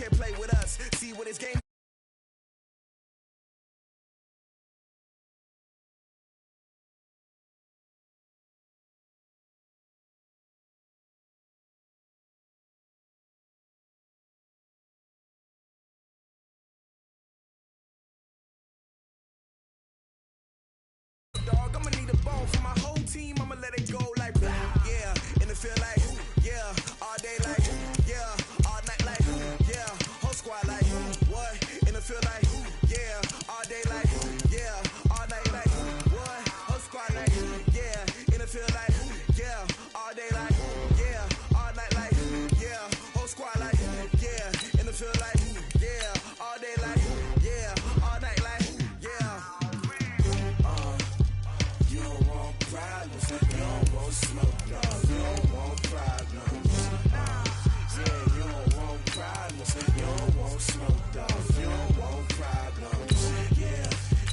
can't play with us. See what his game. Dog, I'ma need a bone for my whole team. I'ma let it go like blah, yeah. In the field like yeah, all day like yeah, all night like yeah, whole squad like what? In the field like yeah, all day like yeah, all night like what? Whole squad like yeah, in the field like yeah, all day like yeah, all night like yeah, whole squad like yeah, in the field like yeah, all day like yeah, all night like yeah. You don't want problems, you don't want smoke, dog. You don't want problems. Yeah, you don't want problems, you don't want smoke, dog. You don't want problems.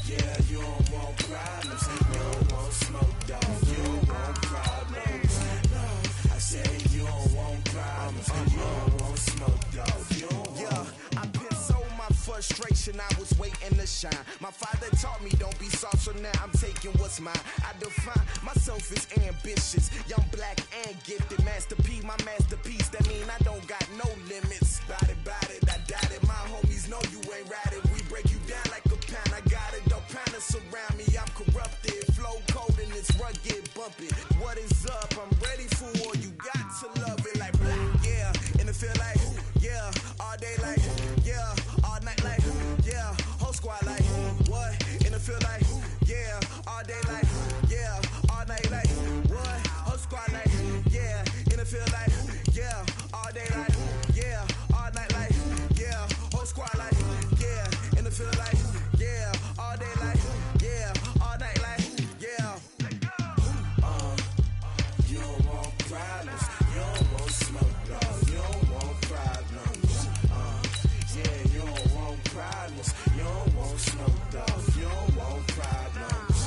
Yeah, you don't want problems, you don't want smoke, dog. You don't want problems. No, I say you don't want problems, you don't want smoke, dog. You don't want. Yeah, I pissed so my frustration, I was waiting to shine. My father taught me don't be soft, so now I'm taking what's mine. I define myself as ambitious, young, black, and gifted. Master P, my masterpiece, that mean I don't got no limits. Bout it, I doubt it. My homies know you ain't ratted. We break you down like a pound. I got it, don't pound us around me. I'm corrupted, flow cold and it's rugged, bumpy. What is up? I'm ready for war. You got to love it like blah, yeah. In the field like yeah, all day like yeah, all night like yeah, whole squad like what? In the field like yeah, all day like yeah, all night like what? Whole squad like yeah, in the field like yeah, all day like yeah, all night like yeah, whole squad like yeah, in the field like yeah, all day like yeah, all night like yeah. You don't want problems, you don't want smoke, dog. You don't want problems. Yeah, you don't want problems, you don't want smoke, dog. You don't want problems.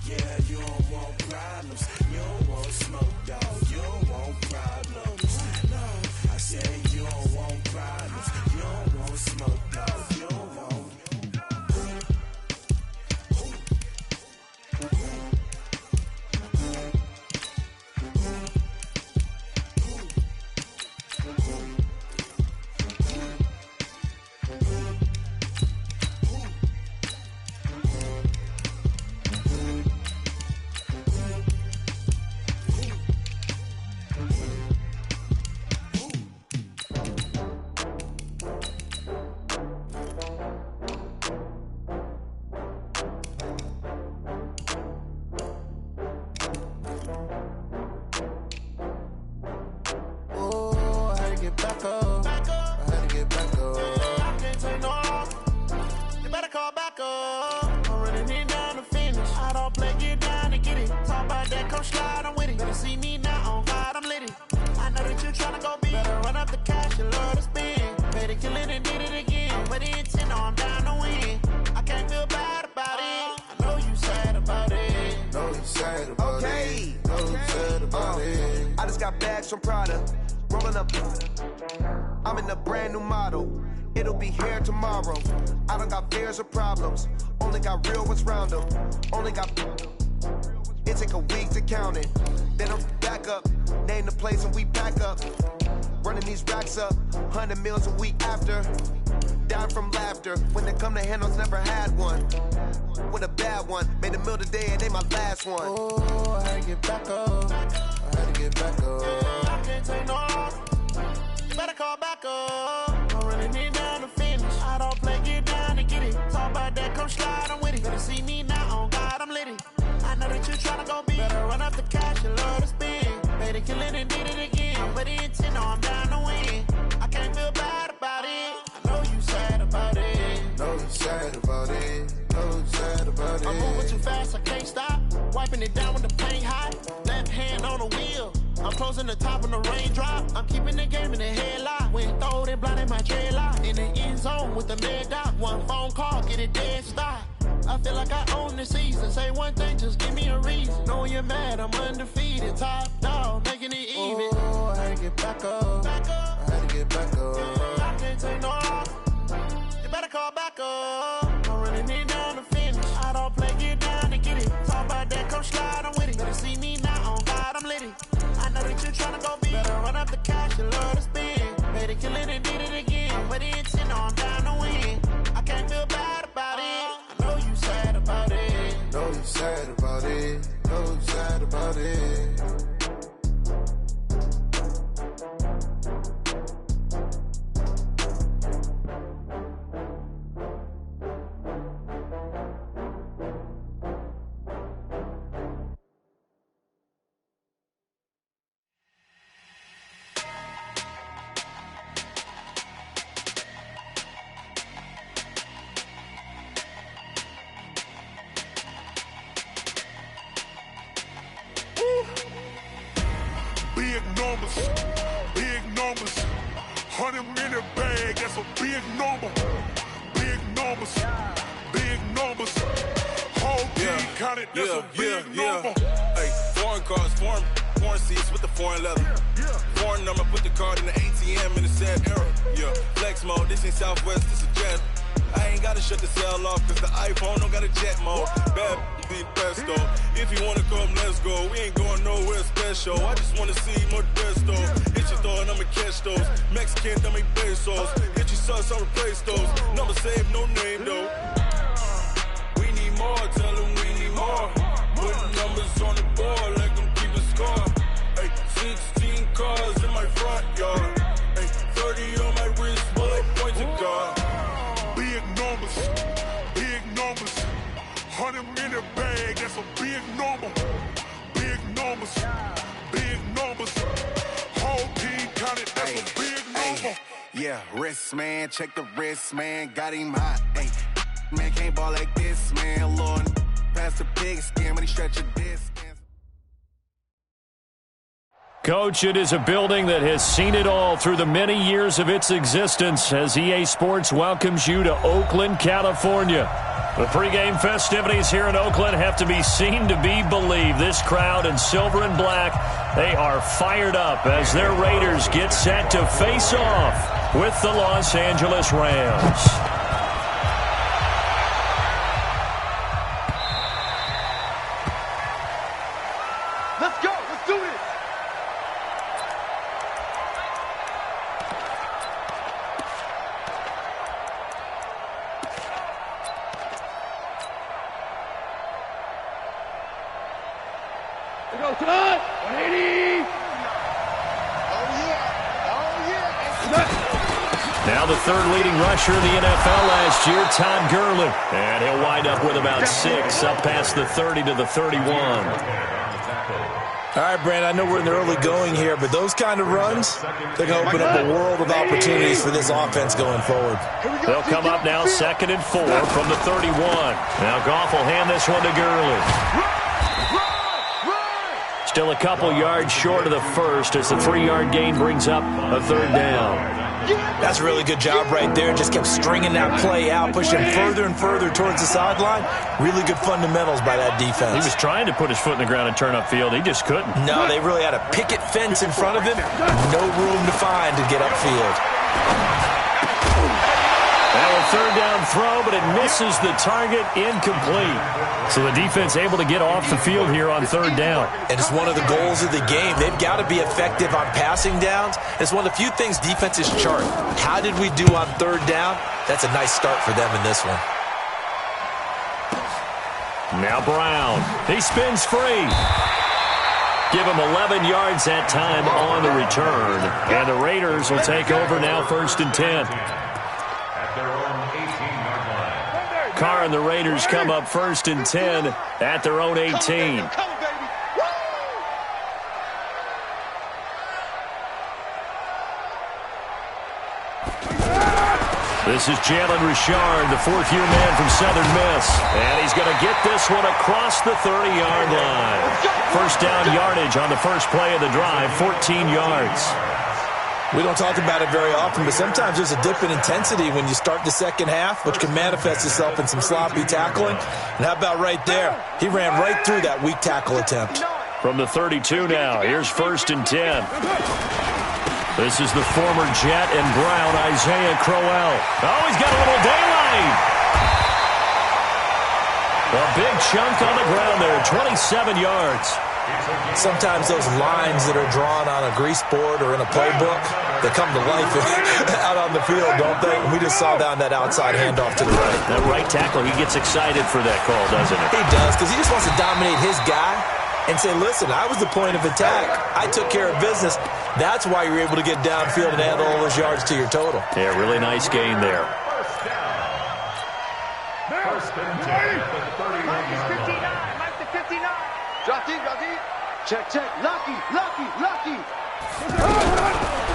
Yeah, you don't want problems, you don't want smoke, dog. You don't want problems. No, I say you don't want problems, you don't want smoke, dog. You don't want. From Prada, rolling up. I'm in a brand new model. It'll be here tomorrow. I don't got fears or problems. Only got real ones round them. Only got. It take a week to count it. Then I'm back up. Name the place and we pack up. Running these racks up. 100 meals a week after. Down from laughter. When they come to handles, never had one. With a bad one. Made a meal today and they my last one. Oh, I had to get back up. I had to get back up. I can't take no loss. You better call back up. I'm running it down to finish. I don't play, get down to get it. Talk about that, come slide, I'm with it. Better see me now, on God, I'm litty. I know that you're trying to go big. Better run up the cash, you love to spend. Better kill it and did it again. I'm with the intent, no, I'm down to win. I can't feel bad about it. I know you sad about it. Know you sad about it. Know you sad about it. I'm moving too fast, I can't stop. Wiping it down when the paint hot. Left hand on the wheel. I'm closing the top when the raindrop. I'm keeping the game in the headlock. When throw it blind in my dreadlock. In the end zone with the mad dot. One phone call, get it dead stop. I feel like I own the season. Say one thing, just give me a reason. Knowing you're mad, I'm undefeated. Top dog, making it even. Oh, I had to get back up. I had to get back up. I can't back up. I'm running it down to finish. I don't play, get down to get it. Talk about that, come slide, I'm with it. Better see me now, on God, I'm lit it. I know that you're tryna go big. Better run up the cash, you love to spend. Better kill it and did it again. But it's in, I'm down to win. I can't feel bad about it. I know you sad about it. Know you sad about it. Know you sad about it. Big numbers, 100-minute bag, that's a big number. Big numbers, whole team counted, that's a big number. Hey, foreign cars, foreign seats with the foreign leather. Foreign number, put the card in the ATM in the sad era. Yeah, flex mode, this ain't Southwest, this is jet. I ain't gotta shut the cell off, cause the iPhone don't got a jet mode. Bad be the best though. If you wanna come, let's go. We ain't going nowhere special. I just wanna see more Modesto. Hit your throw and I'ma catch those. Mexican, dummy pesos. Hit your sus, I'll replace those. Number saved, no name though. We need more, tell them we need more. Put numbers on the board, like them keep a score. Hey, 16 cars in my front yard. Hey, 30 on my wrist, bullet point to God. Big numbers, 100-minute bag, that's a big number. Big numbers, whole team counted, that's a big number. Yeah, wrist man, check the wrist man, got him hot. Ay, man can't ball like this, man. Lord, pass the big skin when he stretch a disc. Coach, it is a building that has seen it all through the many years of its existence as EA Sports welcomes you to Oakland, California. The pregame festivities here in Oakland have to be seen to be believed. This crowd in silver and black, they are fired up as their Raiders get set to face off with the Los Angeles Rams. Let's go. Let's do this. Here goes tonight. 180. Now the third leading rusher in the NFL last year, Todd Gurley. And he'll wind up with about 6 up past the 30 to the 31. All right, Brand, I know we're in the early going here, but those kind of runs, they're going to open up a world of opportunities for this offense going forward. They'll come up now 2nd and 4 from the 31. Now Goff will hand this one to Gurley. Still a couple yards short of the first as the 3-yard gain brings up a 3rd down. That's a really good job right there. Just kept stringing that play out, pushing further and further towards the sideline. Really good fundamentals by that defense. He was trying to put his foot in the ground and turn upfield. He just couldn't. No, they really had a picket fence in front of him. No room to find to get upfield. Now a 3rd down throw, but it misses the target, incomplete. So the defense able to get off the field here on 3rd down. And it's one of the goals of the game. They've got to be effective on passing downs. It's one of the few things defenses chart. How did we do on 3rd down? That's a nice start for them in this one. Now Brown. He spins free. Give him 11 yards that time on the return. And the Raiders will take over now 1st and 10. Carr and the Raiders come up 1st and 10 at their own 18. This is Jalen Richard, the 4th-year man from Southern Miss. And he's going to get this one across the 30-yard line. 1st down yardage on the first play of the drive, 14 yards. We don't talk about it very often, but sometimes there's a dip in intensity when you start the second half, which can manifest itself in some sloppy tackling. And how about right there? He ran right through that weak tackle attempt. From the 32 now, here's 1st and 10. This is the former Jet and Brown, Isaiah Crowell. Oh, he's got a little daylight. A big chunk on the ground there, 27 yards. Sometimes those lines that are drawn on a grease board or in a playbook, they come to life out on the field, don't they? We just saw down that outside handoff to the right. That right tackle, he gets excited for that call, doesn't he? He does, because he just wants to dominate his guy and say, listen, I was the point of attack. I took care of business. That's why you're able to get downfield and add all those yards to your total. Yeah, really nice gain there. First and 10 at the 39. Mark the 59. Drop deep. Check. Lucky.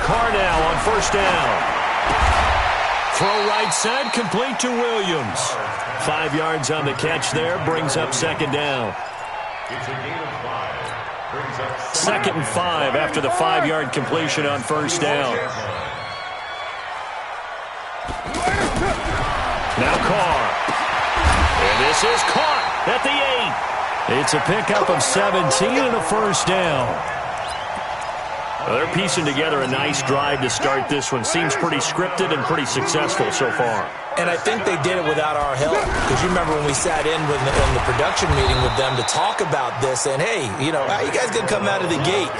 Carr now on first down. Throw right side, complete to Williams. 5 yards on the catch there, brings up second down. It's a gain of 5. Brings up 2nd and 5 after the 5-yard completion on first down. Now Carr. And this is caught at the 8. It's a pickup of 17 and a first down. Well, they're piecing together a nice drive to start this one. Seems pretty scripted and pretty successful so far. And I think they did it without our help. Because you remember when we sat in the production meeting with them to talk about this. And, hey, you know, how you guys going to come out of the gate?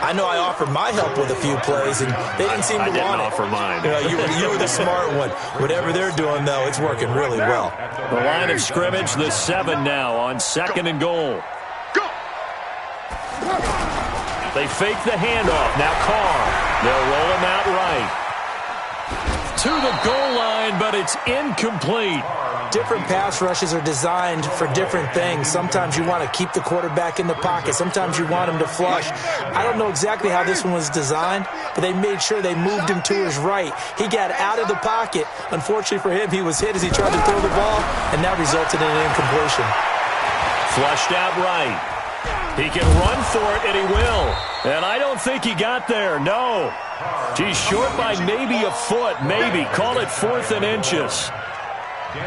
I know I offered my help with a few plays, and they didn't seem to want it. I didn't offer mine. You were the smart one. Whatever they're doing, though, it's working really well. The line of scrimmage, the 7 now on 2nd and goal. They fake the handoff. Now Carr. They'll roll him out right. To the goal line, but it's incomplete. Different pass rushes are designed for different things. Sometimes you want to keep the quarterback in the pocket. Sometimes you want him to flush. I don't know exactly how this one was designed, but they made sure they moved him to his right. He got out of the pocket. Unfortunately for him, he was hit as he tried to throw the ball, and that resulted in an incompletion. Flushed out right. He can run for it, and he will. And I don't think he got there, no. He's short by maybe a foot, maybe. Call it 4th and inches.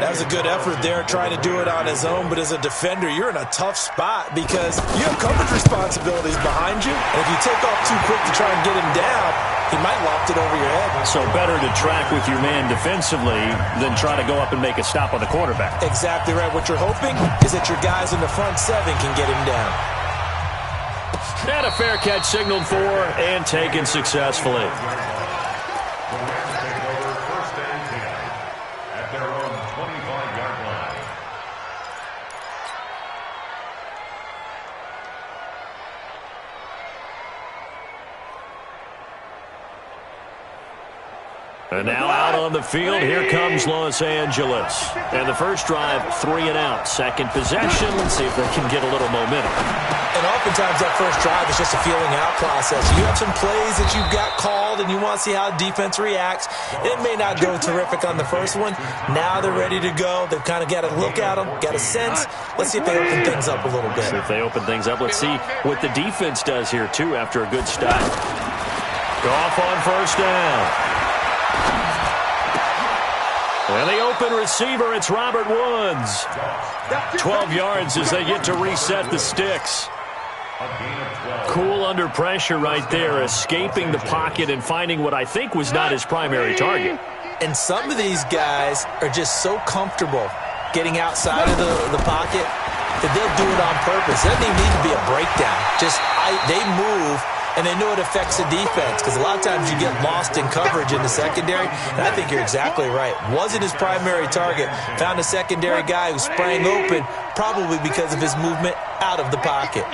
That was a good effort there, trying to do it on his own. But as a defender, you're in a tough spot because you have coverage responsibilities behind you. And if you take off too quick to try and get him down, he might loft it over your head. So better to track with your man defensively than try to go up and make a stop on the quarterback. Exactly right. What you're hoping is that your guys in the front 7 can get him down. And a fair catch signaled for and taken successfully. And now out on the field, here comes Los Angeles. And the first drive, 3 and out. Second possession, let's see if they can get a little momentum. And oftentimes that first drive is just a feeling out process. You have some plays that you've got called and you want to see how defense reacts. It may not go terrific on the first one. Now they're ready to go. They've kind of got a look at them, got a sense. Let's see if they open things up a little bit. See if they open things up. Let's see what the defense does here, too, after a good start. Goff on first down. And the open receiver, it's Robert Woods. 12 yards as they get to reset the sticks. Cool under pressure right there, escaping the pocket and finding what I think was not his primary target. And some of these guys are just so comfortable getting outside of the pocket that they'll do it on purpose. It doesn't even need to be a breakdown. They move, and they know it affects the defense because a lot of times you get lost in coverage in the secondary, and I think you're exactly right. Wasn't his primary target. Found a secondary guy who sprang open, probably because of his movement out of the pocket.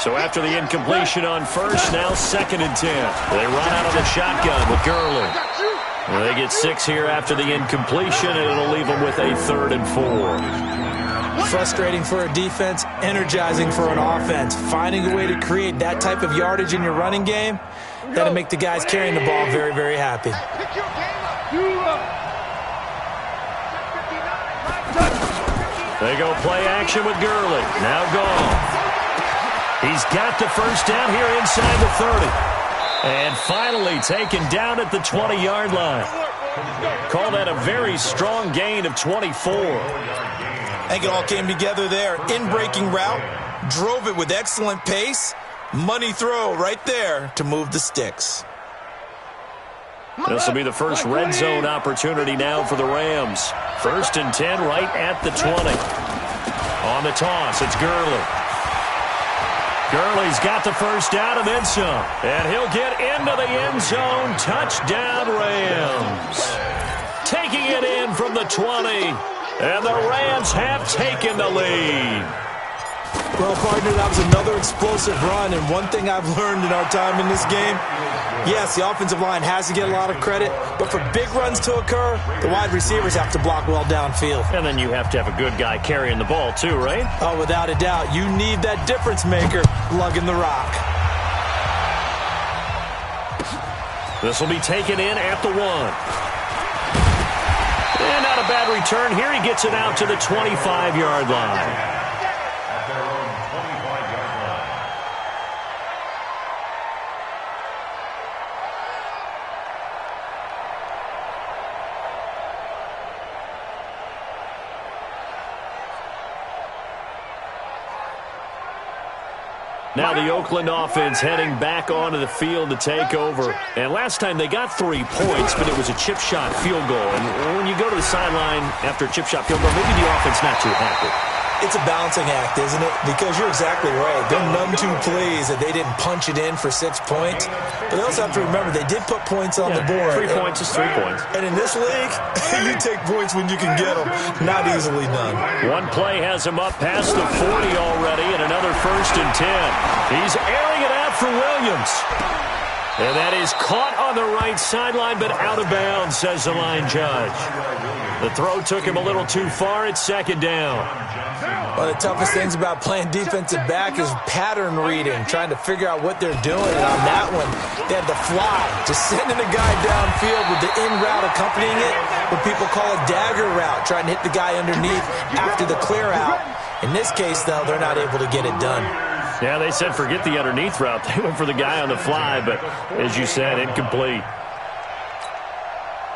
So after the incompletion on first, now 2nd and 10. They run out of the shotgun with Gurley. Well, they get 6 here after the incompletion, and it'll leave them with a 3rd and 4. Frustrating for a defense, energizing for an offense. Finding a way to create that type of yardage in your running game, that'll make the guys carrying the ball very, very happy. They go play action with Gurley. Now gone. He's got the first down here inside the 30. And finally taken down at the 20-yard line. Call that a very strong gain of 24. I think it all came together there. In-breaking route, drove it with excellent pace. Money throw right there to move the sticks. This will be the first red zone opportunity now for the Rams. 1st and 10 right at the 20. On the toss, it's Gurley. Gurley's got the first down and then some. And he'll get into the end zone. Touchdown, Rams. Taking it in from the 20. And the Rams have taken the lead. Well, partner, that was another explosive run, and one thing I've learned in our time in this game, yes, the offensive line has to get a lot of credit, but for big runs to occur, the wide receivers have to block well downfield. And then you have to have a good guy carrying the ball too, right? Oh, without a doubt. You need that difference maker lugging the rock. This will be taken in at the 1. And not a bad return. Here he gets it out to the 25-yard line. Now the Oakland offense heading back onto the field to take over. And last time they got 3 points, but it was a chip shot field goal. And when you go to the sideline after a chip shot field goal, maybe the offense not too happy. It's a balancing act, isn't it? Because you're exactly right. They're none too pleased that they didn't punch it in for 6 points. But they also have to remember they did put points on the board. 3 points is 3 points. And in this league, you take points when you can get them. Not easily done. One play has him up past the 40 already, and another 1st and 10. He's airing it out for Williams. And that is caught on the right sideline, but out of bounds, says the line judge. The throw took him a little too far. It's 2nd down. One of the toughest things about playing defensive back is pattern reading, trying to figure out what they're doing. And on that one, they had the fly, just sending a guy downfield with the in route accompanying it, what people call a dagger route, trying to hit the guy underneath after the clear out. In this case, though, they're not able to get it done. Yeah, they said forget the underneath route. They went for the guy on the fly, but as you said, incomplete.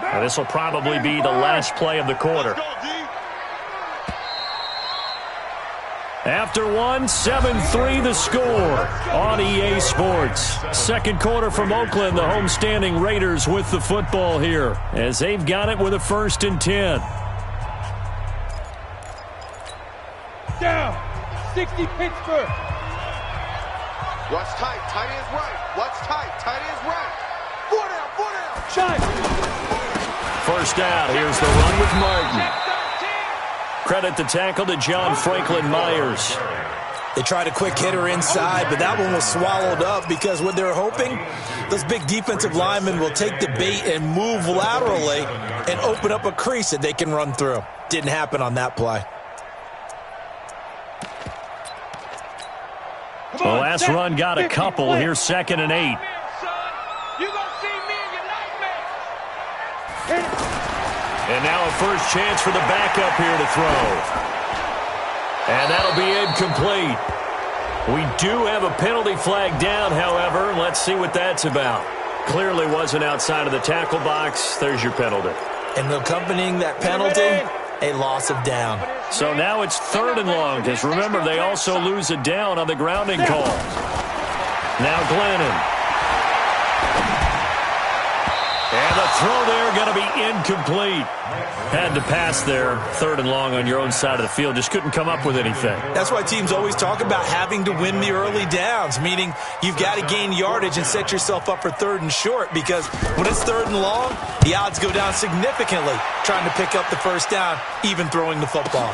Now, this will probably be the last play of the quarter. After 1, 7-3 the score on EA Sports. 2nd quarter from Oakland, the homestanding Raiders with the football here as they've got it with a 1st and 10. Down, 60 Pittsburgh. What's tight? Tight is right. What's tight? Tight is right. 4 down, 4 down. Shot. 1st down. Here's the run with Martin. Credit the tackle to John Franklin Myers. They tried a quick hitter inside, but that one was swallowed up because what they're hoping, those big defensive linemen will take the bait and move laterally and open up a crease that they can run through. Didn't happen on that play. The last run got a couple. Here's 2nd and 8. And now a first chance for the backup here to throw. And that'll be incomplete. We do have a penalty flag down, however. Let's see what that's about. Clearly wasn't outside of the tackle box. There's your penalty. And accompanying that penalty, a loss of down. So now it's 3rd and long, because remember, they also lose a down on the grounding call. Now Glennon. And the throw there going to be incomplete. Had to pass there, 3rd and long on your own side of the field. Just couldn't come up with anything. That's why teams always talk about having to win the early downs, meaning you've got to gain yardage and set yourself up for 3rd and short, because when it's 3rd and long, the odds go down significantly trying to pick up the 1st down, even throwing the football.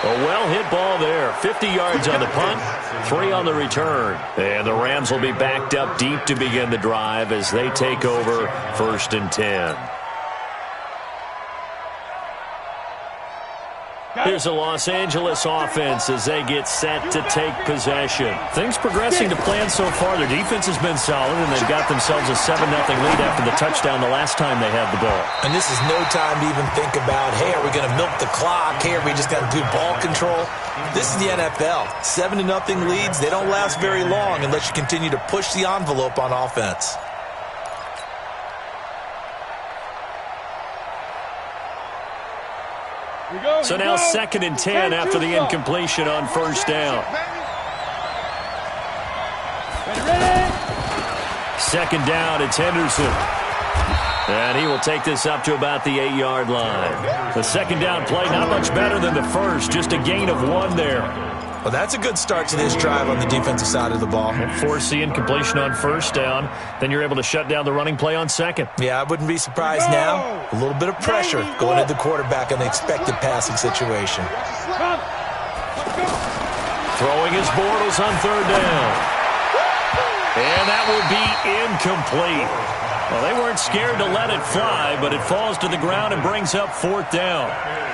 A well-hit ball there. 50 yards on the punt, 3 on the return. And the Rams will be backed up deep to begin the drive as they take over 1st and 10. Here's the Los Angeles offense as they get set to take possession. Things progressing to plan so far. Their defense has been solid, and they've got themselves a 7-0 lead after the touchdown the last time they had the ball. And this is no time to even think about, hey, are we going to milk the clock? Hey, are we just got good ball control? This is the NFL. 7-0 leads, they don't last very long unless you continue to push the envelope on offense. So now 2nd and 10 after the incompletion on 1st down. Second down, it's Henderson. And he will take this up to about the 8-yard line. The second down play, not much better than the first, just a gain of 1 there. Well, that's a good start to this drive on the defensive side of the ball. Force the incompletion on first down. Then you're able to shut down the running play on second. Yeah, I wouldn't be surprised now. A little bit of pressure going at the quarterback in the expected passing situation. Throwing his Bortles on third down. And that will be incomplete. Well, they weren't scared to let it fly, but it falls to the ground and brings up fourth down.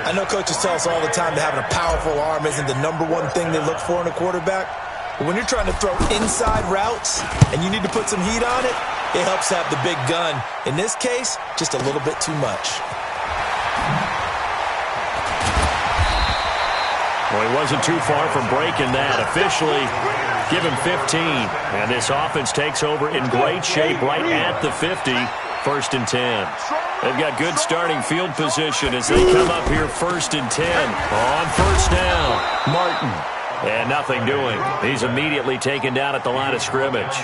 I know coaches tell us all the time that having a powerful arm isn't the #1 thing they look for in a quarterback. But when you're trying to throw inside routes and you need to put some heat on it, it helps have the big gun. In this case, just a little bit too much. Well, he wasn't too far from breaking that. Officially, give him 15. And this offense takes over in great shape right at the 50. 1st and 10. They've got good starting field position as they come up here 1st and 10. On first down, Martin. And nothing doing. He's immediately taken down at the line of scrimmage.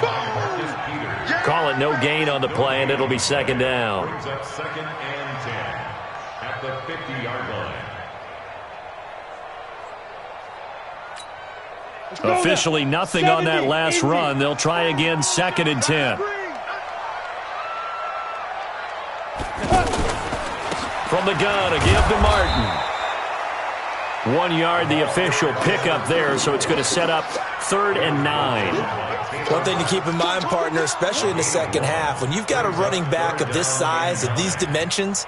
Call it no gain on the play, and it'll be second down. Second and 10 at the 50-yard line. Officially nothing on that last run. They'll try again, 2nd and 10. From the gun, a give to Martin. 1 yard, the official pickup there, so it's going to set up 3rd and 9. One thing to keep in mind, partner, especially in the second half, when you've got a running back of this size, of these dimensions,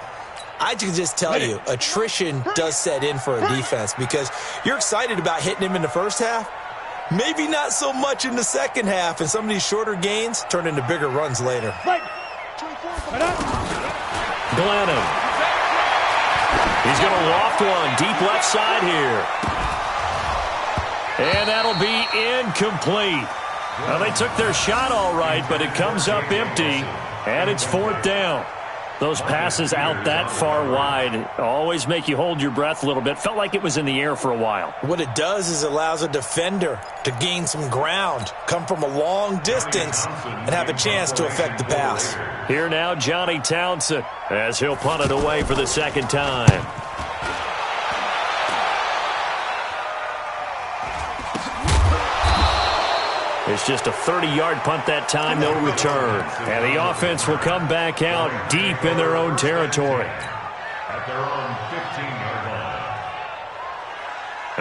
I can just tell you, attrition does set in for a defense because you're excited about hitting him in the first half. Maybe not so much in the second half, and some of these shorter gains turn into bigger runs later. Glennon. He's going to loft one deep left side here. And that'll be incomplete. Well, they took their shot all right, but it comes up empty, and it's 4th down. Those passes out that far wide always make you hold your breath a little bit. Felt like it was in the air for a while. What it does is it allows a defender to gain some ground, come from a long distance, and have a chance to affect the pass. Here now, Johnny Townsend, as he'll punt it away for the second time. It's just a 30-yard punt that time, no return. And the offense will come back out deep in their own territory. At their own 15-yard line.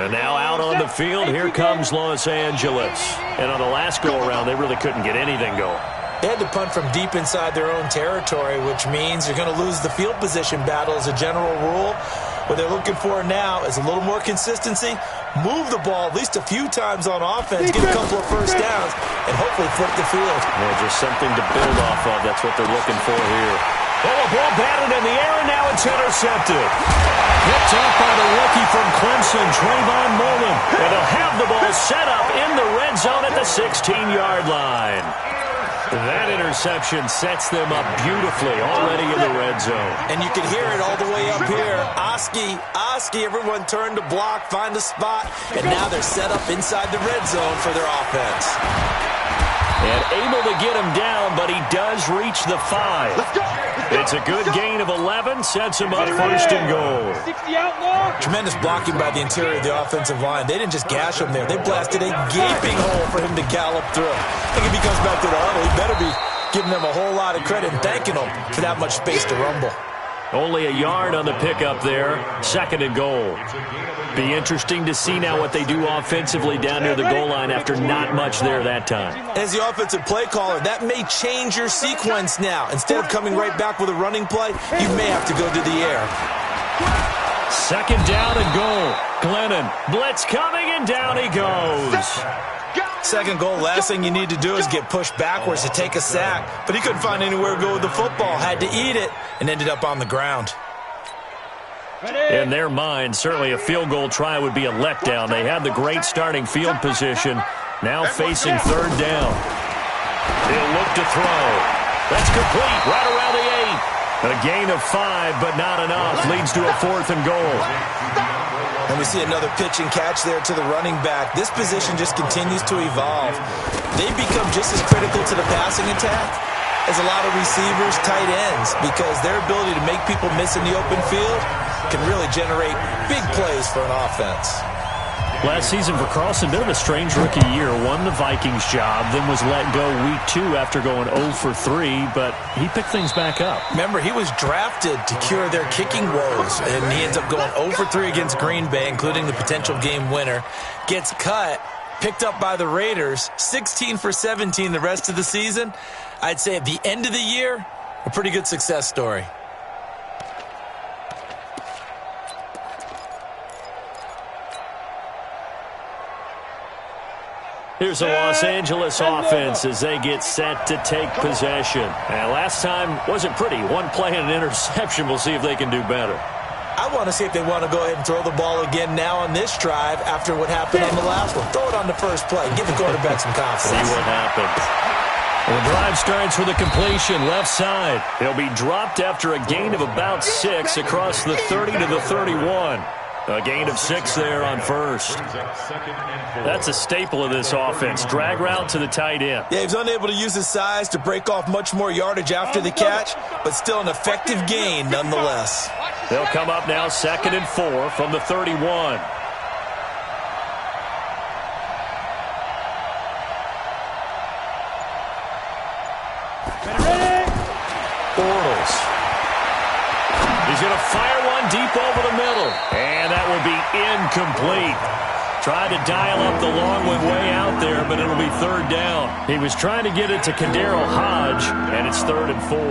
And now out on the field, here comes Los Angeles. And on the last go-around, they really couldn't get anything going. They had to punt from deep inside their own territory, which means you're going to lose the field position battle as a general rule. What they're looking for now is a little more consistency, move the ball at least a few times on offense, get a couple of first downs, and hopefully flip the field. Yeah, just something to build off of. That's what they're looking for here. Oh, a ball batted in the air, and now it's intercepted. Picked off by the rookie from Clemson, Trayvon Mullen. And they'll have the ball set up in the red zone at the 16-yard line. That interception sets them up beautifully already in the red zone. And you can hear it all the way up here. Oski, everyone turned to block, find a spot, and now they're set up inside the red zone for their offense. And able to get him down, but he does reach the 5. It's a good gain of 11, sets him up 1st and goal. Tremendous blocking by the interior of the offensive line. They didn't just gash him there. They blasted a gaping hole for him to gallop through. I think if he comes back to the huddle, he better be giving them a whole lot of credit and thanking them for that much space to rumble. Only a yard on the pickup there, 2nd and goal. Be interesting to see now what they do offensively down near the goal line after not much there that time. As the offensive play caller, that may change your sequence now. Instead of coming right back with a running play, you may have to go to the air. 2nd down and goal. Glennon, blitz coming, and down he goes. 2nd goal, last thing you need to do is get pushed backwards to take a sack. But he couldn't find anywhere to go with the football, had to eat it, and ended up on the ground. In their mind, certainly a field goal try would be a letdown. They have the great starting field position, now facing 3rd down. He'll look to throw. That's complete, right around the 8. A gain of 5, but not enough. Leads to a 4th and goal. And we see another pitch and catch there to the running back. This position just continues to evolve. They become just as critical to the passing attack is a lot of receivers, tight ends, because their ability to make people miss in the open field can really generate big plays for an offense. Last season for Carlson, bit of a strange rookie year. Won the Vikings job, then was let go week 2 after going 0 for 3, but he picked things back up. Remember, he was drafted to cure their kicking woes, and he ends up going 0 for 3 against Green Bay, including the potential game winner. Gets cut, picked up by the Raiders, 16 for 17 the rest of the season. I'd say at the end of the year, a pretty good success story. Here's the Los Angeles offense as they get set to take possession. And last time wasn't pretty. One play and an interception. We'll see if they can do better. I want to see if they want to go ahead and throw the ball again now on this drive after what happened on the last one. Throw it on the first play. Give the quarterback some confidence. See what happens. Well, the drive starts with a completion left side. He'll be dropped after a gain of about 6 across the 30 to the 31. A gain of 6 there on first. That's a staple of this offense. Drag route to the tight end. Yeah, he's unable to use his size to break off much more yardage after the catch, but still an effective gain nonetheless. They'll come up now 2nd and 4 from the 31. Bortles. He's going to fire one deep over the middle. And that will be incomplete. Tried to dial up the long one way out there, but it'll be 3rd down. He was trying to get it to Kadero Hodge, and it's 3rd and 4. 4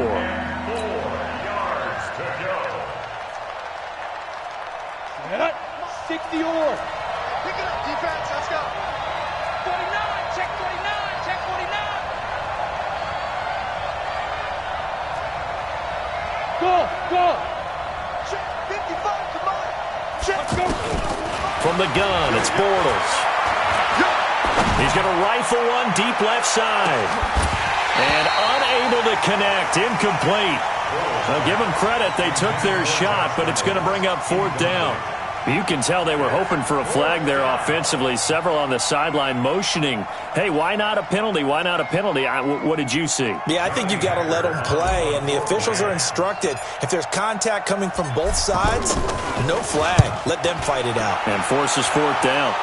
yards to go. 60 or. Pick it up, defense. Let's go. 49. Check 49. Check 49. Go. Check 55. Come on. Check. Let's go. From the gun, it's Bortles. He's going to rifle one deep left side. And unable to connect. Incomplete. Now, give them credit. They took their shot, but it's going to bring up 4th down. You can tell they were hoping for a flag there offensively. Several on the sideline motioning, hey, why not a penalty? Why not a penalty? What did you see? Yeah, I think you've got to let them play, and the officials are instructed, if there's contact coming from both sides, no flag. Let them fight it out. And forces 4th down.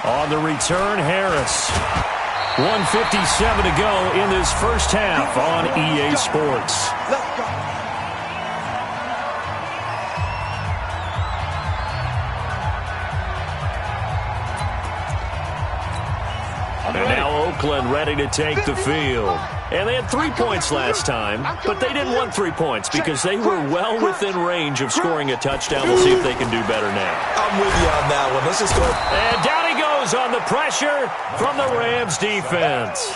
On the return, Harris. 1:57 to go in this first half on EA Sports. Let's go. And now Oakland ready to take the field. And they had 3 points last time, but they didn't want 3 points because they were well within range of scoring a touchdown. We'll see if they can do better now. I'm with you on that one. Let's just go. And down he goes on the pressure from the Rams defense.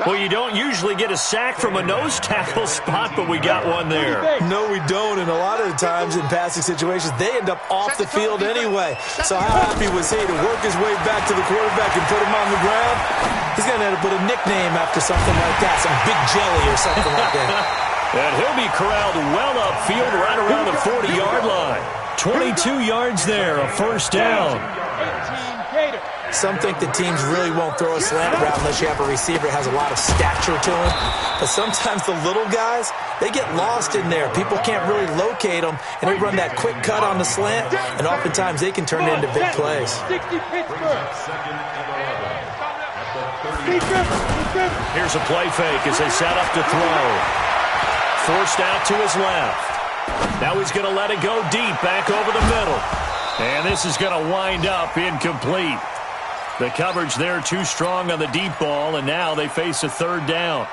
Well, you don't usually get a sack from a nose tackle spot, but we got one there. No, we don't, and a lot of the times in passing situations, they end up off the field anyway. So how happy was he to work his way back to the quarterback and put him on the ground? He's going to end up with a nickname after something like that, some Big Jelly or something like that. And he'll be corralled well upfield right around the 40-yard line. 22 yards there, a 1st down. Some think the teams really won't throw a slant route unless you have a receiver that has a lot of stature to him. But sometimes the little guys, they get lost in there. People can't really locate them, and they run that quick cut on the slant, and oftentimes they can turn it into big plays. 60 Pittsburgh. Here's a play fake as they set up to throw. Forced out to his left. Now he's going to let it go deep, back over the middle. And this is going to wind up incomplete. The coverage there too strong on the deep ball, and now they face a 3rd down.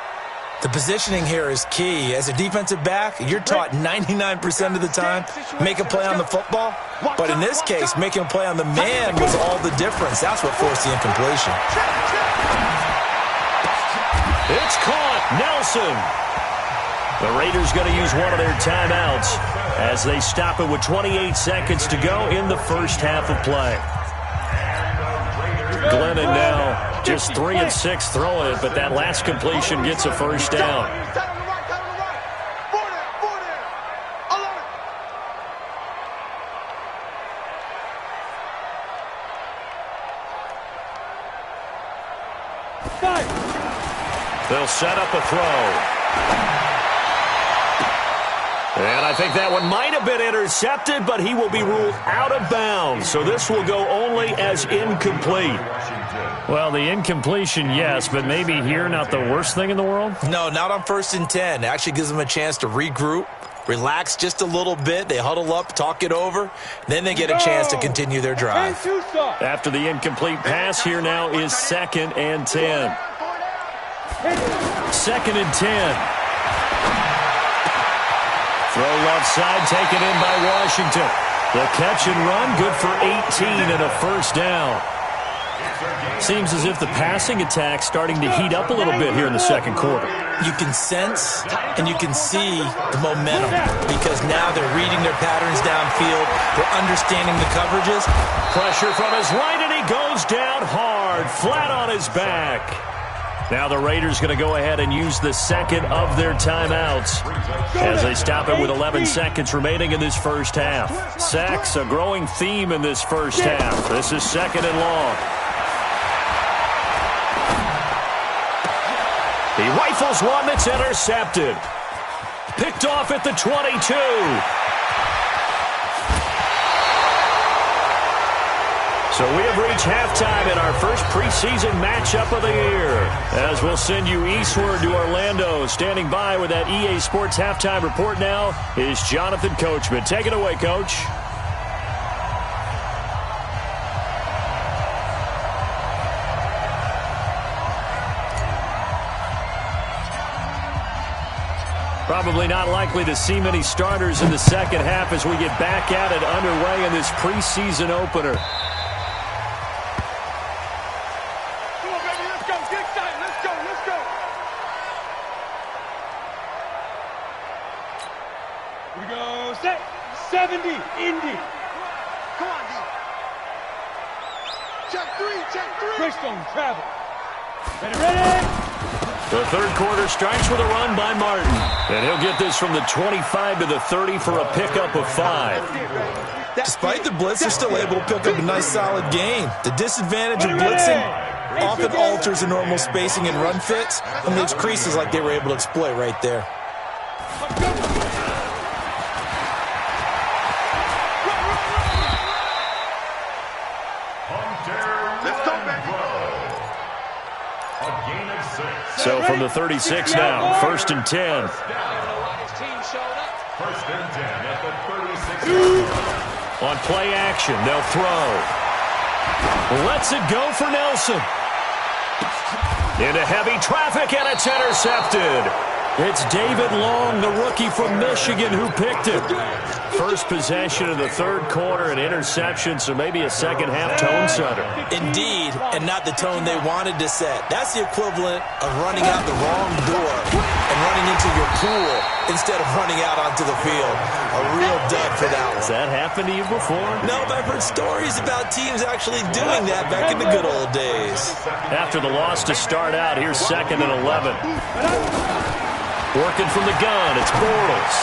The positioning here is key. As a defensive back, you're taught 99% of the time, make a play on the football. But in this case, making a play on the man was all the difference. That's what forced the incompletion. It's caught. Nelson. The Raiders going to use one of their timeouts as they stop it with 28 seconds to go in the first half of play. Glennon now just 3 and 6 throwing it, but that last completion gets a 1st down. They'll set up a throw. And I think that one might have been intercepted, but he will be ruled out of bounds. So this will go only as incomplete. Well, the incompletion, yes, but maybe here not the worst thing in the world? No, not on 1st and 10. It actually gives them a chance to regroup, relax just a little bit. They huddle up, talk it over. Then they get a chance to continue their drive. After the incomplete pass, here now is 2nd and 10. 2nd and 10. Throw left side, taken in by Washington. The catch and run, good for 18 and a first down. Seems as if the passing attack's starting to heat up a little bit here in the second quarter. You can sense and you can see the momentum because now they're reading their patterns downfield. They're understanding the coverages. Pressure from his right, and he goes down hard, flat on his back. Now the Raiders going to go ahead and use the second of their timeouts as they stop it with 11 seconds remaining in this first half. Sacks, a growing theme in this first half. This is 2nd and long. He rifles one that's intercepted. Picked off at the 22. So we have reached halftime in our first preseason matchup of the year. As we'll send you eastward to Orlando. Standing by with that EA Sports halftime report now is Jonathan Coachman. Take it away, Coach. Probably not likely to see many starters in the second half as we get back at it underway in this preseason opener. Here we go. Set. 70. Indy. Come on, D. Check three. Christone travel. Ready. The third quarter starts with a run by Martin. And he'll get this from the 25 to the 30 for a pickup of 5. Despite the blitz, they're still able to pick up a nice solid gain. The disadvantage of blitzing often alters the normal spacing and run fits and leaves creases like they were able to exploit right there. So from the 36 now, 1st and 10. 1st and 10 at the 36. On play action, they'll throw. Lets it go for Nelson. Into heavy traffic, and it's intercepted. It's David Long, the rookie from Michigan, who picked it. First possession of the third quarter, an interception, so maybe a second-half tone setter. Indeed, and not the tone they wanted to set. That's the equivalent of running out the wrong door and running into your pool instead of running out onto the field. A real dud for that one. Has that happened to you before? No, but I've heard stories about teams actually doing that back in the good old days. After the loss to start out, here's 2nd and 11. Working from the gun, it's Bortles.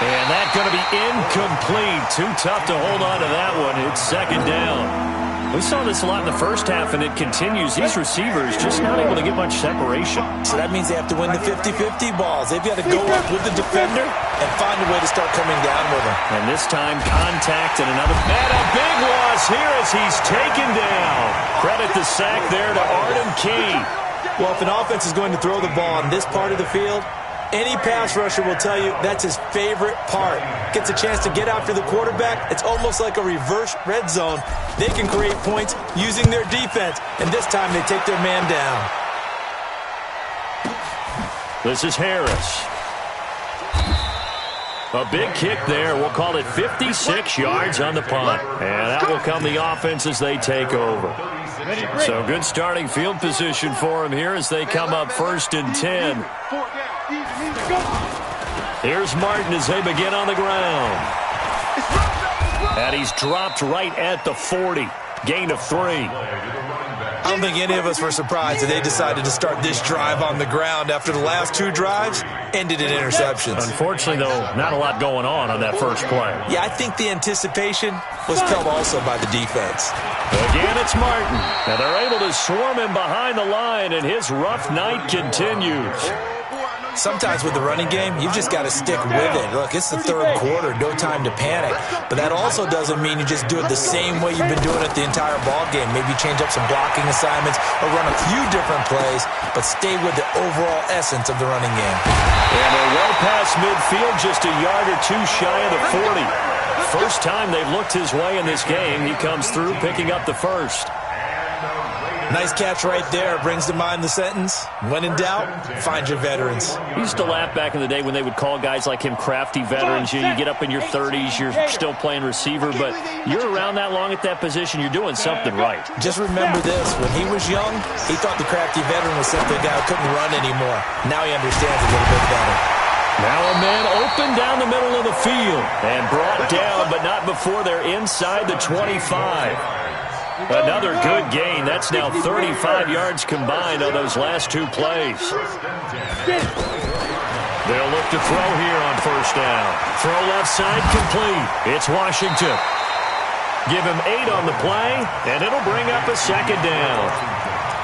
And that's going to be incomplete. Too tough to hold on to that one. It's 2nd down. We saw this a lot in the first half, and it continues. These receivers just not able to get much separation. So that means they have to win the 50-50 balls. They've got to go up with the defender and find a way to start coming down with him. And this time, contact and another. And a big loss here as he's taken down. Credit the sack there to Arden Key. Well, if an offense is going to throw the ball on this part of the field, any pass rusher will tell you that's his favorite part. Gets a chance to get after the quarterback. It's almost like a reverse red zone. They can create points using their defense, and this time they take their man down. This is Harris. A big kick there. We'll call it 56 yards on the punt. And that will come the offense as they take over. So good starting field position for him here as they come up 1st and 10. Here's Martin as they begin on the ground. And he's dropped right at the 40. Gain of 3. I don't think any of us were surprised that they decided to start this drive on the ground after the last 2 drives ended in interceptions. Unfortunately, though, not a lot going on that first play. Yeah, I think the anticipation was felt also by the defense. Again, it's Martin. And they're able to swarm him behind the line, and his rough night continues. Sometimes with the running game, you've just got to stick with it. Look, it's the 3rd quarter, no time to panic. But that also doesn't mean you just do it the same way you've been doing it the entire ball game. Maybe change up some blocking assignments or run a few different plays, but stay with the overall essence of the running game. And they're well past midfield, just a yard or 2 shy of the 40. First time they've looked his way in this game, he comes through picking up the first. Nice catch right there. Brings to mind the sentence, when in doubt, find your veterans. I used to laugh back in the day when they would call guys like him crafty veterans. You get up in your 30s, you're still playing receiver, but you're around that long at that position, you're doing something right. Just remember this. When he was young, he thought the crafty veteran was simply a guy who couldn't run anymore. Now he understands a little bit better. Now a man open down the middle of the field and brought down, but not before they're inside the 25. Another good gain. That's now 35 yards combined on those last 2 plays. They'll look to throw here on first down. Throw left side complete. It's Washington. Give him 8 on the play, and it'll bring up a 2nd down.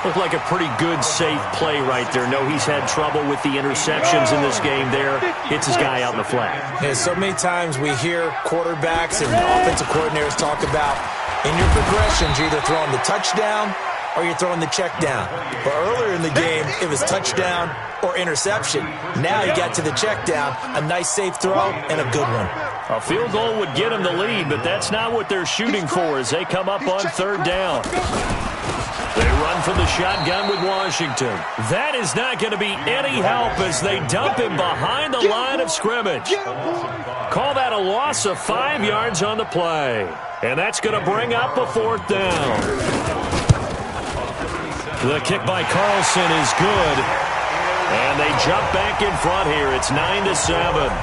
Looked like a pretty good, safe play right there. No, he's had trouble with the interceptions in this game there. Hits his guy out in the flat. Yeah, so many times we hear quarterbacks and offensive coordinators talk about in your progressions, you're either throwing the touchdown or you're throwing the check down. But earlier in the game, it was touchdown or interception. Now you got to the check down, a nice safe throw, and a good one. A field goal would get them the lead, but that's not what they're shooting for as they come up on 3rd down. They run from the shotgun with Washington. That is not going to be any help as they dump him behind the line of scrimmage. Call that a loss of 5 yards on the play. And that's going to bring up a 4th down. The kick by Carlson is good. And they jump back in front here. It's 9-7.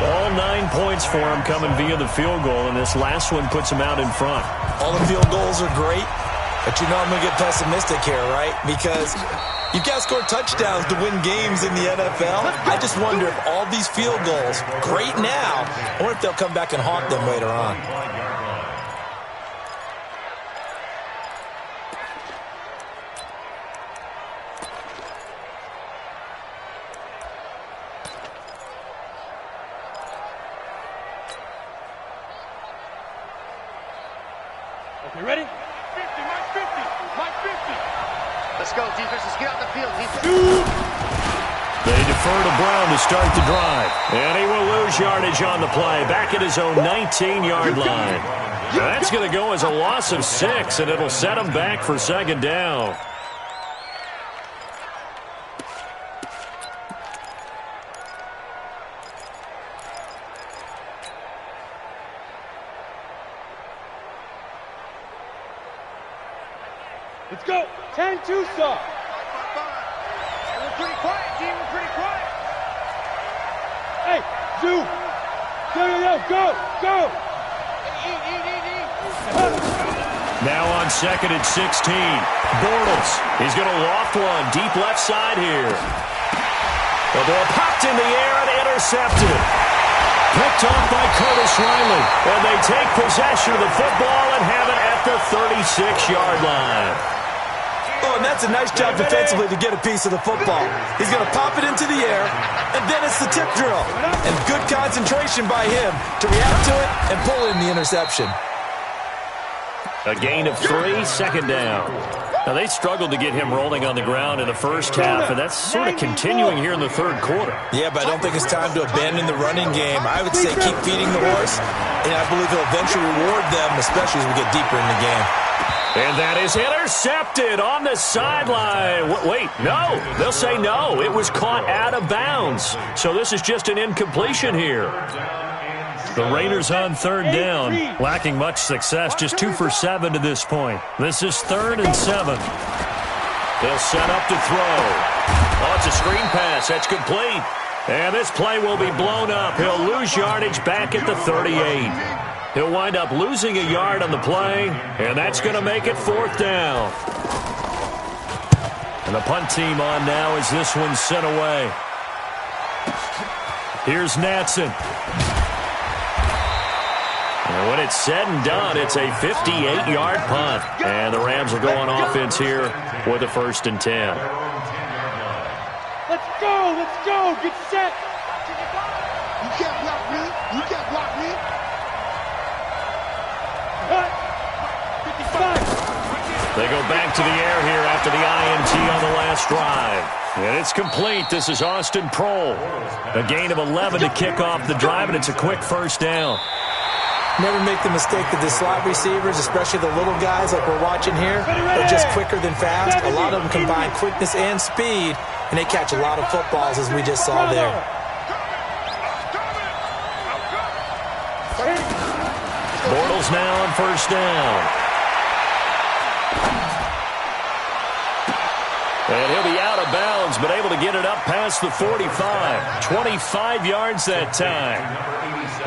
All 9 points for him coming via the field goal, and this last one puts him out in front. All the field goals are great, but you know I'm going to get pessimistic here, right? Because you've got to score touchdowns to win games in the NFL. I just wonder if all these field goals, great now, or if they'll come back and haunt them later on. Okay, ready? 50, Mike 50, Mike 50. Let's go, defense. Let's get out the field, defense. They defer to Brown to start the drive. And he will lose yardage on the play. Back at his own 19-yard line. That's going to go as a loss of 6, and it'll set him back for 2nd down. Let's go. 10-2, sir. We're pretty quiet, team. We're pretty quiet. Hey, Zoo. Go. Now on 2nd and 16. Bortles. He's going to loft one deep left side here. The ball popped in the air and intercepted. Picked off by Curtis Riley. And they take possession of the football and have it at the 36-yard line. Oh, and that's a nice job defensively to get a piece of the football. He's going to pop it into the air, and then it's the tip drill. And good concentration by him to react to it and pull in the interception. A gain of 3, 2nd down. Now, they struggled to get him rolling on the ground in the first half, and that's sort of continuing here in the 3rd quarter. Yeah, but I don't think it's time to abandon the running game. I would say keep feeding the horse, and I believe he'll eventually reward them, especially as we get deeper in the game. And that is intercepted on the sideline. Wait, no. They'll say no. It was caught out of bounds. So this is just an incompletion here. The Raiders on 3rd down, lacking much success, just 2 for 7 to this point. This is 3rd and 7. They'll set up to throw. Oh, it's a screen pass. That's complete. And this play will be blown up. He'll lose yardage back at the 38. He'll wind up losing a yard on the play, and that's going to make it 4th down. And the punt team on now as this one's sent away. Here's Natson. And when it's said and done, it's a 58-yard punt. And the Rams will go on offense here with a 1st and 10. Let's go, let's go, get set. You can't block me. You can't block me. Cut. 55. They go back to the air here after the INT on the last drive. And it's complete. This is Austin Prohl. A gain of 11 to kick off the drive, and it's a quick 1st down. Never make the mistake that the slot receivers, especially the little guys like we're watching here, are just quicker than fast. A lot of them combine quickness and speed, and they catch a lot of footballs, as we just saw there. Bortles now on 1st down. And he'll be out of bounds, but able to get it up past the 45. 25 yards that time.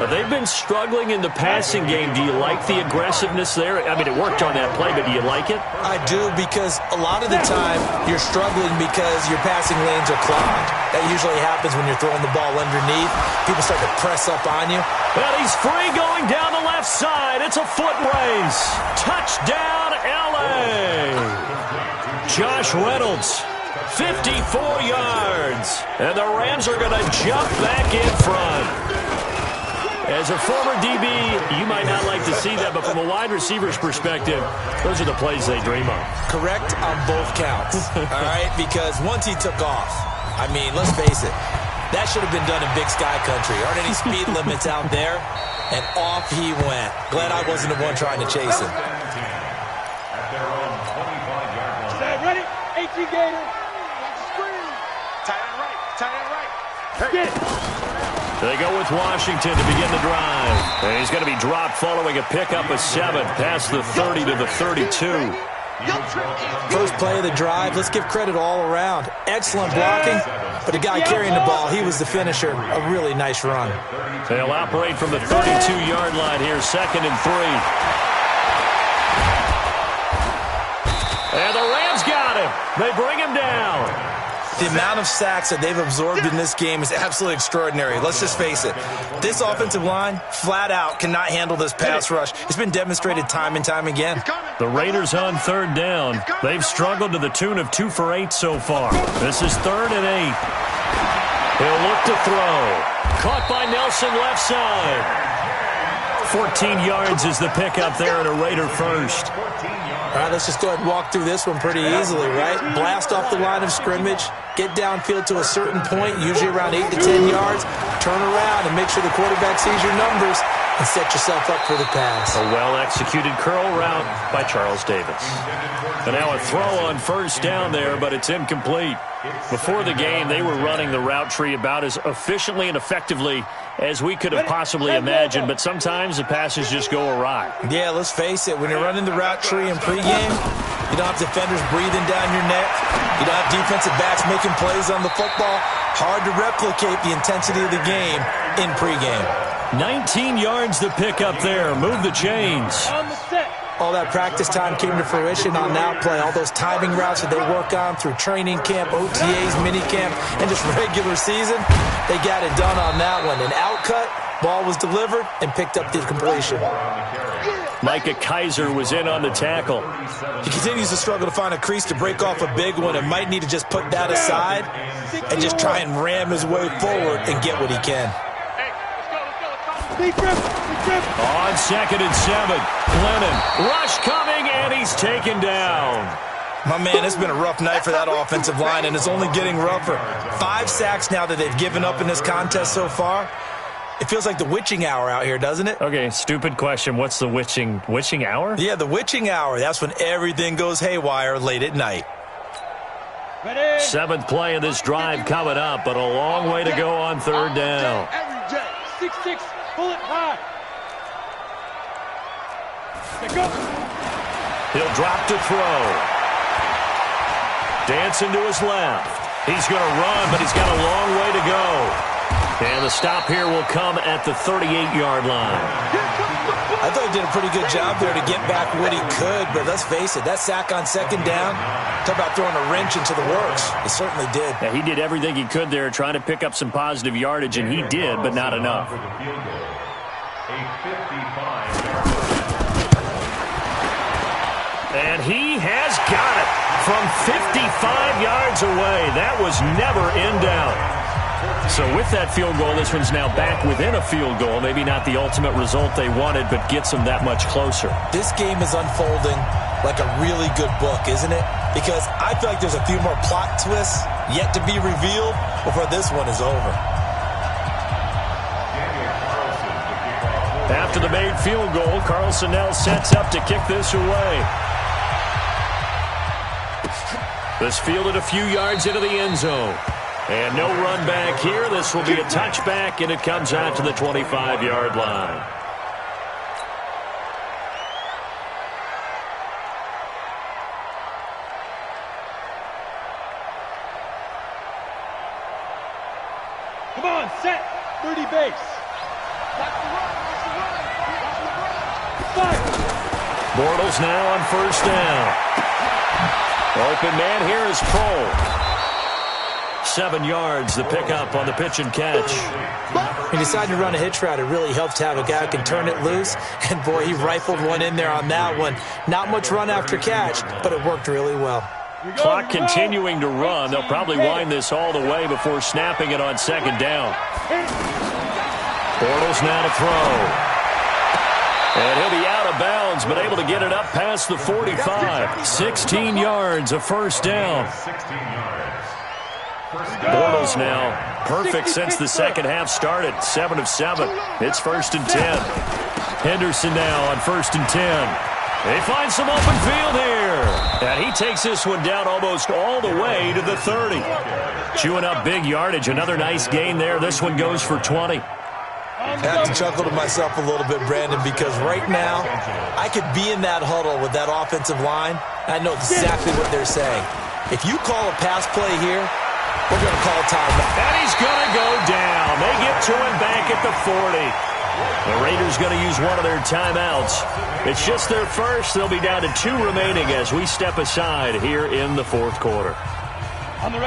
They've been struggling in the passing game. Do you like the aggressiveness there? I mean, it worked on that play, but do you like it? I do, because a lot of the time you're struggling because your passing lanes are clogged. That usually happens when you're throwing the ball underneath. People start to press up on you. And he's free going down the left side. It's a foot race. Touchdown, L.A. Josh Reynolds, 54 yards. And the Rams are going to jump back in front. As a former DB, you might not like to see that, but from a wide receiver's perspective, those are the plays they dream of. Correct on both counts, all right? Because once he took off, I mean, let's face it, that should have been done in Big Sky Country. Aren't any speed limits out there? And off he went. Glad I wasn't the one trying to chase him. Ready? 18 Gator. Tight end right. Tight end right. Get it. They go with Washington to begin the drive. And he's going to be dropped following a pickup of 7 past the 30 to the 32. First play of the drive. Let's give credit all around. Excellent blocking, but the guy carrying the ball, he was the finisher. A really nice run. They'll operate from the 32-yard line here, 2nd and 3. And the Rams got him. They bring him down. The amount of sacks that they've absorbed in this game is absolutely extraordinary. Let's just face it. This offensive line, flat out, cannot handle this pass rush. It's been demonstrated time and time again. The Raiders on 3rd down. They've struggled to the tune of 2 for 8 so far. This is 3rd and 8. He'll look to throw. Caught by Nelson left side. 14 yards is the pickup there at a Raider first. All right, let's just go ahead and walk through this one pretty easily, right? Blast off the line of scrimmage, get downfield to a certain point, usually around 8 to 10 yards, turn around and make sure the quarterback sees your numbers and set yourself up for the pass. A well-executed curl route by Charles Davis. And now a throw on 1st down there, but it's incomplete. Before the game, they were running the route tree about as efficiently and effectively as we could have possibly imagined, but sometimes the passes just go awry. Yeah, let's face it. When you're running the route tree in pregame, you don't have defenders breathing down your neck. You don't have defensive backs making plays on the football. Hard to replicate the intensity of the game in pregame. 19 yards to pick up there. Move the chains. On the set. All that practice time came to fruition on that play. All those timing routes that they work on through training camp, OTAs, minicamp, and just regular season, they got it done on that one. An outcut, ball was delivered, and picked up the completion. Micah Kaiser was in on the tackle. He continues to struggle to find a crease to break off a big one and might need to just put that aside and just try and ram his way forward and get what he can. Big grip. On 2nd and 7. Lennon, rush coming, and he's taken down. My man, it's been a rough night for that offensive line, and it's only getting rougher. 5 sacks now that they've given up in this contest so far. It feels like the witching hour out here, doesn't it? Okay, stupid question. What's the witching hour? Yeah, the witching hour. That's when everything goes haywire late at night. Ready. 7th play of this drive coming up, but a long way to go on 3rd down. 6-6, pull it high. Go. He'll drop to throw. Dancing to his left. He's going to run, but he's got a long way to go. And the stop here will come at the 38-yard line. I thought he did a pretty good job there to get back what he could, but let's face it, that sack on second down, talk about throwing a wrench into the works. He certainly did. Yeah, he did everything he could there trying to pick up some positive yardage, and he did, but not enough. And he has got it from 55 yards away. That was never in doubt. So with that field goal, this one's now back within a field goal. Maybe not the ultimate result they wanted, but gets them that much closer. This game is unfolding like a really good book, isn't it? Because I feel like there's a few more plot twists yet to be revealed before this one is over. After the made field goal, Carlson now sets up to kick this away. This fielded a few yards into the end zone. And no run back here. This will be a touchback, and it comes out to the 25-yard line. Come on, set. 30 base. Bortles now on first down. Open man here is Cole. 7 yards, the pickup on the pitch and catch. He decided to run a hitch route. It really helps to have a guy who can turn it loose. And, boy, he rifled one in there on that one. Not much run after catch, but it worked really well. Clock continuing to run. They'll probably wind this all the way before snapping it on second down. Bortles now to throw. And he'll be out of bounds, but able to get it up past the 45. 16 yards, a first down. Bortles now perfect since the second half started. 7 of 7. It's 1st and 10. Henderson now on 1st and 10. They find some open field here. And he takes this one down almost all the way to the 30. Chewing up big yardage. Another nice gain there. This one goes for 20. I have to chuckle to myself a little bit, Brandon, because right now I could be in that huddle with that offensive line. I know exactly what they're saying. If you call a pass play here, we're going to call timeout. And he's going to go down. They get to him back at the 40. The Raiders going to use one of their timeouts. It's just their first. They'll be down to 2 remaining as we step aside here in the 4th quarter.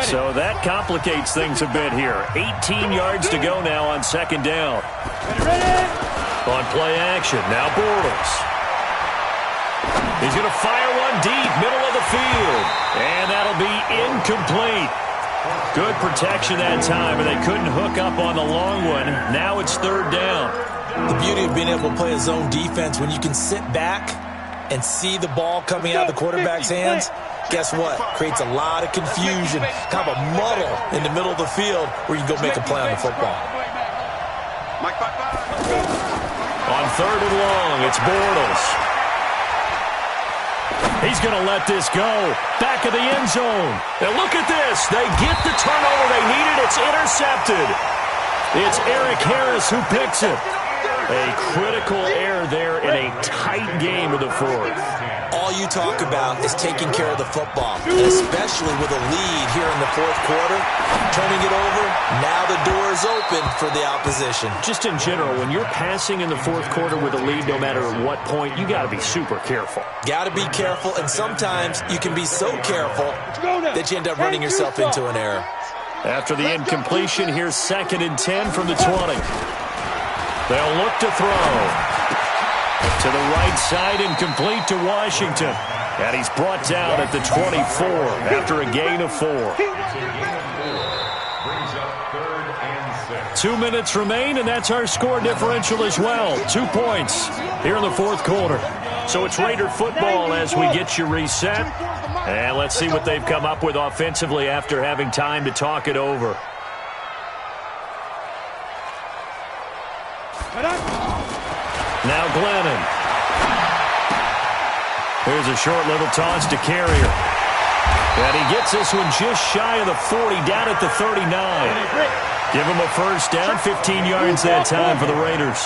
So that complicates things a bit here. 18 yards to go now on second down. On play action, now Bortles. He's going to fire one deep, middle of the field. And that'll be incomplete. Good protection that time, and they couldn't hook up on the long one. Now it's 3rd down. The beauty of being able to play a zone defense when you can sit back and see the ball coming out of the quarterback's hands, guess what? Creates a lot of confusion, kind of a muddle in the middle of the field where you go make a play on the football. On 3rd and long, it's Bortles. He's going to let this go. Back of the end zone. And look at this. They get the turnover they needed. It's intercepted. It's Eric Harris who picks it. A critical error there in a tight game of the 4th. All you talk about is taking care of the football, especially with a lead here in the 4th quarter. Turning it over, now the door is open for the opposition. Just in general, when you're passing in the 4th quarter with a lead, no matter at what point, you got to be super careful. Got to be careful, and sometimes you can be so careful that you end up running yourself into an error. After the incompletion, here's 2nd and 10 from the 20. They'll look to throw. To the right side, incomplete to Washington. And he's brought down at the 24 after a gain of 4. 2 minutes remain, and that's our score differential as well. 2 points here in the 4th quarter. So it's Raider football as we get you reset. And let's see what they've come up with offensively after having time to talk it over. Now Glennon. Here's a short little toss to Carrier. And he gets this one just shy of the 40, down at the 39. Give him a first down, 15 yards that time for the Raiders.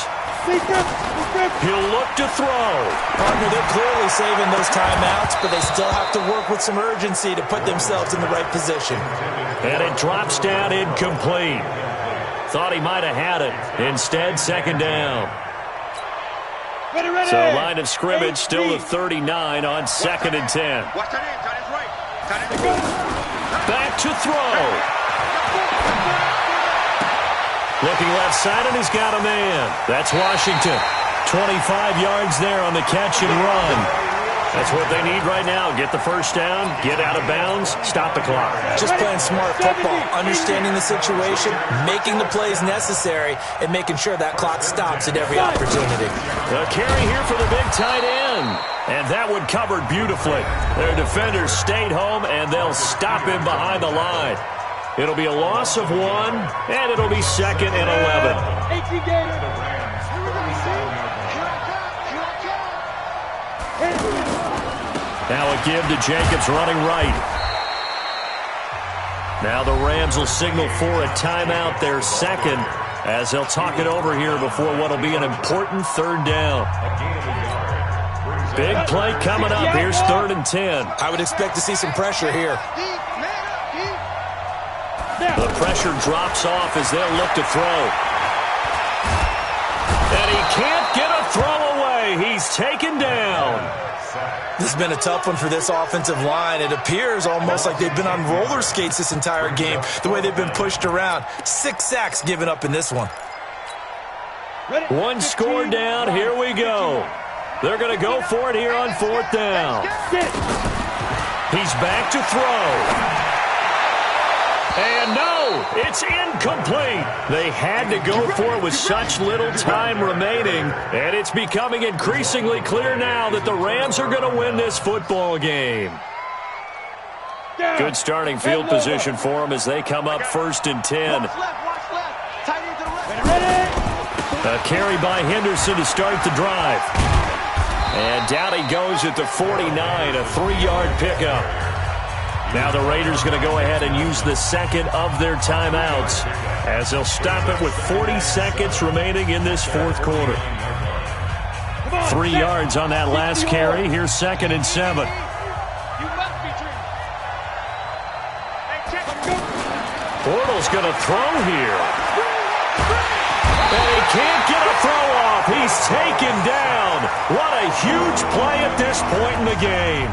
He'll look to throw. Partner, they're clearly saving those timeouts, but they still have to work with some urgency to put themselves in the right position. And it drops down incomplete. Thought he might have had it. Instead, second down. So line of scrimmage still at 39 on 2nd and 10. Back to throw. Looking left side, and he's got a man. That's Washington. 25 yards there on the catch and run. That's what they need right now. Get the first down, get out of bounds, stop the clock. Just playing smart football, understanding the situation, making the plays necessary, and making sure that clock stops at every opportunity. A carry here for the big tight end. And that one covered beautifully. Their defenders stayed home, and they'll stop him behind the line. It'll be a loss of 1, and it'll be 2nd and 11. Now a give to Jacobs running right. Now the Rams will signal for a timeout, their second, as they'll talk it over here before what will be an important 3rd down. Big play coming up. Here's 3rd and 10. I would expect to see some pressure here. The pressure drops off as they'll look to throw. And he can't get a throw away. He's taken down. This has been a tough one for this offensive line. It appears almost like they've been on roller skates this entire game, the way they've been pushed around. 6 sacks given up in this one. 1 score down. Here we go. They're going to go for it here on 4th down. He's back to throw. And no, it's incomplete. They had to go for it with such little time remaining, and it's becoming increasingly clear now that the Rams are going to win this football game. Good starting field position for them as they come up 1st and 10. A carry by Henderson to start the drive. And down he goes at the 49, a 3-yard pickup. Now the Raiders going to go ahead and use the second of their timeouts as they'll stop it with 40 seconds remaining in this 4th quarter. 3 yards on that last carry. Here's 2nd and 7. Bortles going to throw here. And he can't get a throw off. He's taken down. What a huge play at this point in the game.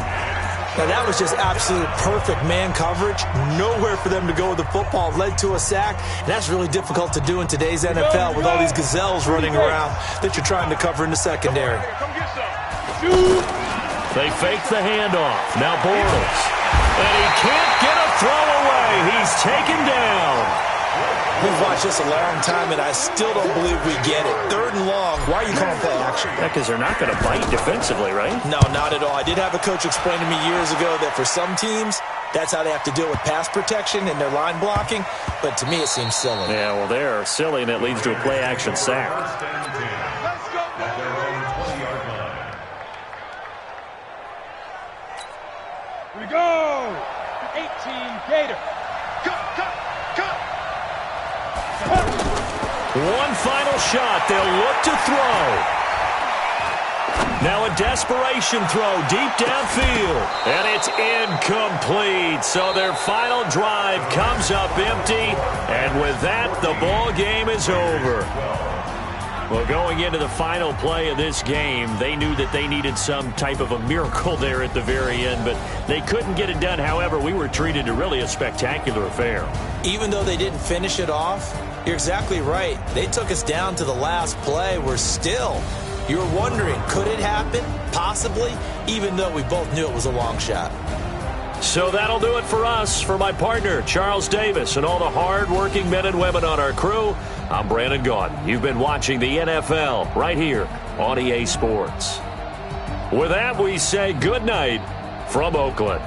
Now, that was just absolute perfect man coverage. Nowhere for them to go with the football. Led to a sack. And that's really difficult to do in today's NFL with all these gazelles running around that you're trying to cover in the secondary. They fake the handoff. Now Bortles. And he can't get a throw away. He's taken down. We've watched this a long time, and I still don't believe we get it. 3rd and long. Why are you calling play action? Yeah, because they're not going to bite defensively, right? No, not at all. I did have a coach explain to me years ago that for some teams, that's how they have to deal with pass protection and their line blocking. But to me, it seems silly. Yeah, well, they're silly, and it leads to a play action sack. Here we go. 18 Gator. One final shot. They'll look to throw. Now a desperation throw deep downfield. And it's incomplete. So their final drive comes up empty. And with that, the ball game is over. Well, going into the final play of this game, they knew that they needed some type of a miracle there at the very end, but they couldn't get it done. However, we were treated to really a spectacular affair. Even though they didn't finish it off, you're exactly right. They took us down to the last play. We're still, you're wondering, could it happen? Possibly, even though we both knew it was a long shot. So that'll do it for us. For my partner, Charles Davis, and all the hard-working men and women on our crew, I'm Brandon Gaudin. You've been watching the NFL right here on EA Sports. With that, we say good night from Oakland.